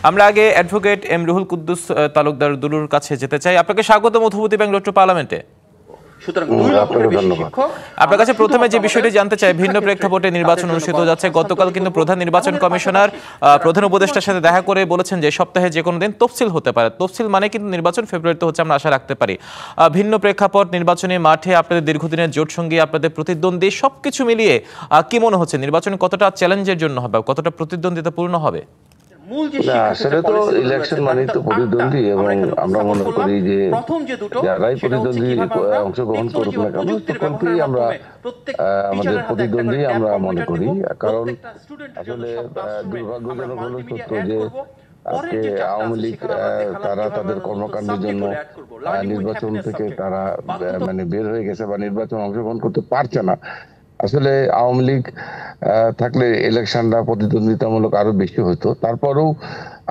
আমরা আগে advocate M Ruhul Kuddus Talukdar দুলুর কাছে যেতে চাই। আপনাকে স্বাগত মধুমতি ব্যাংক লোট্টো পার্লামেন্টে। আপনার কাছে প্রথমে যে বিষয়টি জানতে চাই, ভিন্ন প্রেক্ষাপটে নির্বাচন অনুষ্ঠিত যাচ্ছে। গতকাল কিন্তু প্রধান নির্বাচন কমিশনার প্রধান উপদেষ্টার সাথে দেখা করে বলেছেন যে সপ্তাহে যে কোনো দিন তফসিল হতে পারে। তফসিল মানে কিন্তু নির্বাচন ফেব্রুয়ারিতে হচ্ছে, আমরা আশা রাখতে পারি। ভিন্ন প্রেক্ষাপট, নির্বাচনী মাঠে আপনাদের দীর্ঘদিনের জোট সঙ্গী, আপনাদের প্রতিদ্বন্দ্বী, সবকিছু মিলিয়ে কি মনে হচ্ছে নির্বাচন কতটা চ্যালেঞ্জের জন্য হবে, কতটা প্রতিদ্বন্দ্বিতাপূর্ণ হবে? আসলে তো ইলেকশন মানে তো প্রতিদ্বন্দ্বী, এবং আমরা মনে করি যে যারাই প্রতিদ্বন্দ্বী অংশগ্রহণ করুক না কেন, সকলকেই আমরা আমাদের প্রতিদ্বন্দ্বী আমরা মনে করি। কারণ আসলে দুর্ভাগ্যজনক হলো সত্য যে আজকে আওয়ামী লীগ তারা তাদের কর্মকাণ্ডের জন্য নির্বাচন থেকে তারা মানে বের হয়ে গেছে বা নির্বাচন অংশগ্রহণ করতে পারছে না। আসলে আওয়ামী লীগ থাকলে ইলেকশনটা প্রতিদ্বন্দ্বিতামূলক আরো বেশি হতো। তারপরেও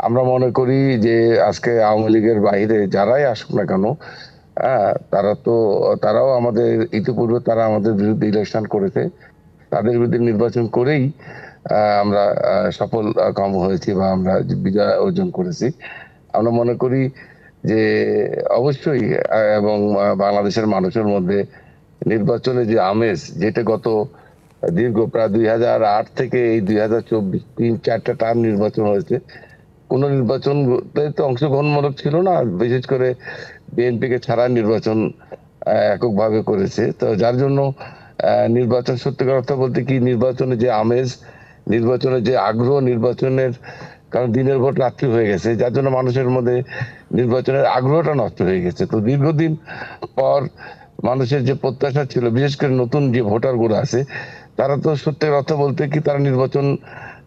আমরা মনে করি যে আজকে আওয়ামী লীগের বাইরে যারাই আসুক না কেন, তারাও আমাদের ইতিপূর্বে তারা আমাদের বিরুদ্ধে ইলেকশন করেছে, তাদের বিরুদ্ধে নির্বাচন করেই আমরা সফল কাম হয়েছি বা আমরা বিজয় অর্জন করেছি। আমরা মনে করি যে অবশ্যই এবং বাংলাদেশের মানুষের মধ্যে নির্বাচনে যে আমেজ, যেটা গত দীর্ঘ প্রায় 2008 থেকে এই 2024 3-4টা টার্ম নির্বাচন হয়েছে, কোন নির্বাচন তো অংশগ্রহণমূলক ছিল না। বিশেষ করে বিএনপিকে ছাড়া নির্বাচন এককভাবে করেছে। তো যার জন্য নির্বাচন, সত্যিকার কথা বলতে কি, নির্বাচনে যে আমেজ, নির্বাচনের যে আগ্রহ, নির্বাচনের কারণ দিনের ভোট রাত্রি হয়ে গেছে, যার জন্য মানুষের মধ্যে নির্বাচনের আগ্রহটা নষ্ট হয়ে গেছে। তো দীর্ঘদিন পর মানুষের যে প্রত্যাশা ছিল, বিশেষ করে নতুন যে ভোটার গুলো আছে, তারা তো সত্যি কথা বলতে কি তারা নির্বাচন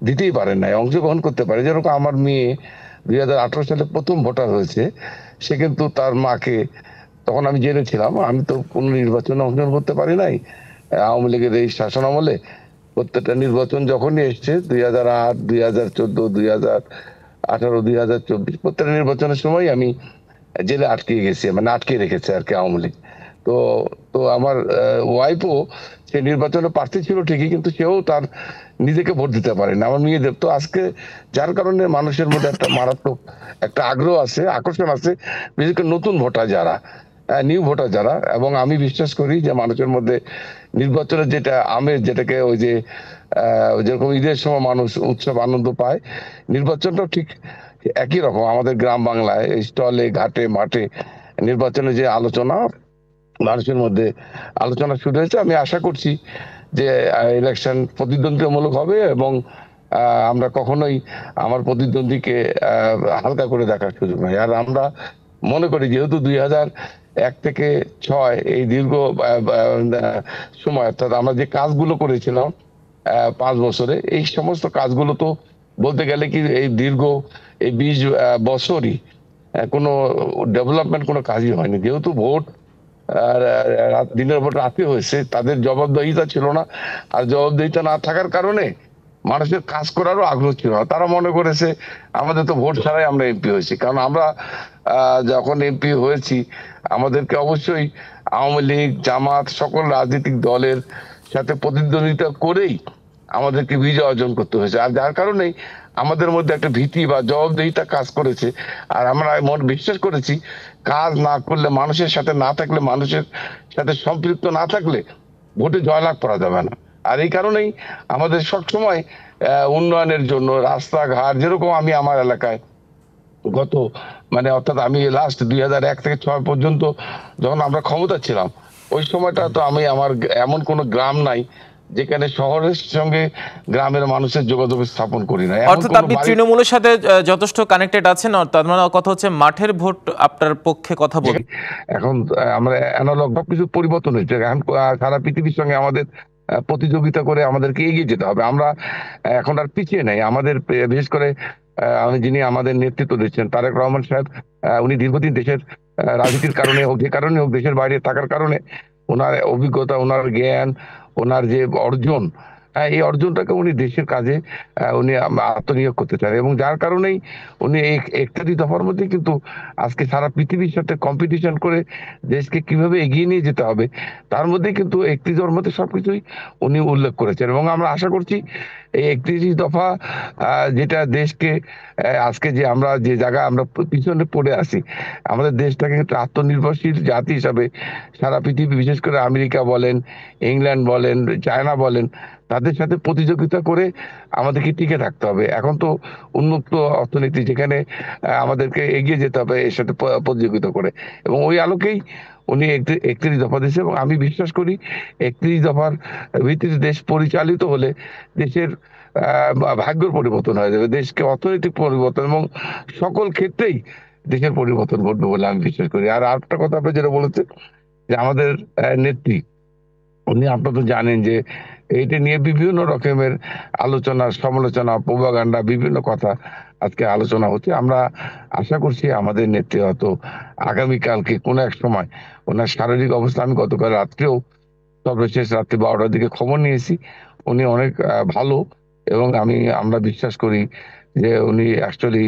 দিতেই পারে নাই, অংশগ্রহণ করতে পারে। যেরকম আমার মেয়ে 2018 সালে প্রথম ভোটার হয়েছে, সে কিন্তু তার মাকে, তখন আমি জেনেছিলাম, আমি তো কোনো নির্বাচনে অংশগ্রহণ করতে পারি নাই আওয়ামী লীগের এই শাসন আমলে। প্রত্যেকটা নির্বাচন যখনই এসছে 2008, 2014, 2018, 2024, প্রত্যেকটা নির্বাচনের সময় আমি জেলে আটকে গেছি, মানে আটকে রেখেছে আর কি আওয়ামী লীগ। তো তো আমার ওয়াইফও সে নির্বাচনে প্রার্থী ছিল ঠিকই, কিন্তু সেও তার নিজেকে ভোট দিতে পারে না, আমার মেয়েদের। তো আজকে যার কারণে মানুষের মধ্যে একটা মারাত্মক একটা আগ্রহ আছে, আকর্ষণ আছে, বিশেষ করে নতুন ভোটার যারা, নিউ ভোটার যারা। এবং আমি বিশ্বাস করি যে মানুষের মধ্যে নির্বাচনের যেটা আমেজ, যেটাকে ওই যে যেরকম ঈদের সময় মানুষ উৎসব আনন্দ পায়, নির্বাচনটাও ঠিক একই রকম। আমাদের গ্রাম বাংলায় স্টলে, ঘাটে, মাঠে নির্বাচনের যে আলোচনা, মানুষের মধ্যে আলোচনা শুরু হয়েছে। আমি আশা করছি যে ইলেকশন প্রতিদ্বন্দ্বিতামূলক হবে এবং আমরা কখনোই আমার প্রতিদ্বন্দ্বীকে হালকা করে দেখার সুযোগ নাই। আর আমরা মনে করি যেহেতু 2001 থেকে 6 এই দীর্ঘ সময়, অর্থাৎ আমরা যে কাজগুলো করেছিলাম 5 বছরে, এই সমস্ত কাজগুলো তো বলতে গেলে কি এই দীর্ঘ এই 20 বছরই কোনো ডেভেলপমেন্ট কোনো কাজই হয়নি। যেহেতু ভোট দিনের ভোট রাতে হয়েছে, তাদের জবাবদিহিতা ছিল না। আর জবাবদিহিতা না থাকার কারণে মানুষের কাজ করারও আগ্রহ ছিল না। তারা মনে করেছে আমাদের তো ভোট ছাড়াই আমরা এমপি হয়েছি। কারণ আমরা যখন এমপি হয়েছি, আমাদেরকে অবশ্যই আওয়ামী লীগ, জামাত, সকল রাজনৈতিক দলের সাথে প্রতিদ্বন্দ্বিতা করেই আমাদেরকে বিজয় অর্জন করতে হয়েছে। আর যার কারণেই আমাদের মধ্যে একটা ভীতি বা জবাবদিহিতা কাজ করেছে। আর আমরা বিশ্বাস করেছি কাজ না করলে, মানুষের সাথে না থাকলে, মানুষের সাথে সম্পৃক্ত না থাকলে ভোটে জয়লাভ করা যাবে না। আর এই কারণেই আমাদের সবসময় উন্নয়নের জন্য রাস্তাঘাট, যেরকম আমি আমার এলাকায় গত অর্থাৎ আমি লাস্ট 2001 থেকে 6 পর্যন্ত যখন আমরা ক্ষমতা ছিলাম, ওই সময়টা তো আমি আমার এমন কোনো গ্রাম নাই যেখানে শহরের সঙ্গে গ্রামের মানুষের যোগাযোগ স্থাপন করি না। অর্থাৎ আপনি তৃণমূলের সাথে যথেষ্ট কানেক্টেড আছেন, তার মানে কথা হচ্ছে মাঠের ভোট আপনার পক্ষে কথা বলি। এখন আমরা অ্যানালগ কিছু পরিবর্তন হয়েছে, এখন সারা পৃথিবীর সঙ্গে আমাদের প্রতিযোগিতা করে আমাদেরকে এগিয়ে যেতে হবে। আমরা এখন আর পিছিয়ে নাই। আমাদের বিশেষ করে যিনি আমাদের নেতৃত্ব দিচ্ছেন তারেক রহমান সাহেব, উনি দীর্ঘদিন দেশের রাজনীতির কারণে হোক, যে কারণে হোক, দেশের বাইরে থাকার কারণে ওনার অভিজ্ঞতা, ওনার জ্ঞান, ওনার যে অর্জন, এই অর্জনটাকে উনি দেশের কাজে উনি আত্মনিয়োগ করতে চান, এবং যার কারণেই উনি এই 31 দফার মধ্যে কিন্তু আজকে সারা পৃথিবীর সাথে কম্পিটিশন করে দেশকে কিভাবে এগিয়ে নিয়ে যেতে হবে তার মধ্যে কিন্তু 31 দফার মধ্যে সবকিছুই উনি উল্লেখ করেছেন। এবং আমরা আশা করছি এই 31 দফা যেটা দেশকে আজকে যে আমরা যে জায়গায় আমরা পিছনে পড়ে আছি, আমাদের দেশটাকে একটা আত্মনির্ভরশীল জাতি হিসাবে সারা পৃথিবী, বিশেষ করে আমেরিকা বলেন, ইংল্যান্ড বলেন, চায়না বলেন, তাদের সাথে প্রতিযোগিতা করে আমাদেরকে টিকে থাকতে হবে। এখন তো উন্মুক্ত অর্থনীতি, যেখানে আমাদেরকে এগিয়ে যেতে হবে এর সাথে প্রতিযোগিতা করে, এবং ওই আলোকেই উনি 31 দফা দিয়েছে। এবং আমি বিশ্বাস করি 31 দফার ভিত্তিতে দেশ পরিচালিত হলে দেশের ভাগ্যের পরিবর্তন হয়ে যাবে, দেশকে অর্থনৈতিক পরিবর্তন এবং সকল ক্ষেত্রেই দেশের পরিবর্তন ঘটবে বলে আমি বিশ্বাস করি। আর আরেকটা কথা আপনি যেটা বলেছেন যে আমাদের নেত্রী, উনি, আপনারা তো জানেন যে এইটা নিয়ে বিভিন্ন রকমের আলোচনা, সমালোচনা, প্রোপাগান্ডা, বিভিন্ন কথা আজকে আলোচনা হচ্ছে। আমরা আশা করছি আমাদের নেত্রী হয়তো আগামীকালকে কোনো এক সময়, ওনার শারীরিক অবস্থা, আমি গতকাল রাত্রেও সর্বশেষ রাত্রি 12টার দিকে খবর নিয়েছি, উনি অনেক ভালো, এবং আমরা বিশ্বাস করি যে উনি অ্যাকচুয়ালি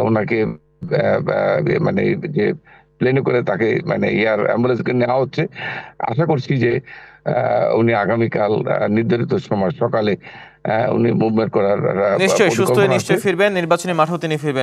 ওনাকে মানে যে প্লেনে করে তাকে মানে এয়ার অ্যাম্বুলেন্সকে নেওয়া হচ্ছে। আশা করছি যে উনি আগামীকাল নির্ধারিত সময় সকালে উনি মুভমেন্ট করার নিশ্চয়ই সুস্থ হয়ে পরিকল্পনা আছে। নিশ্চয়ই ফিরবেন, নির্বাচনী মাঠেও তিনি ফিরবেন।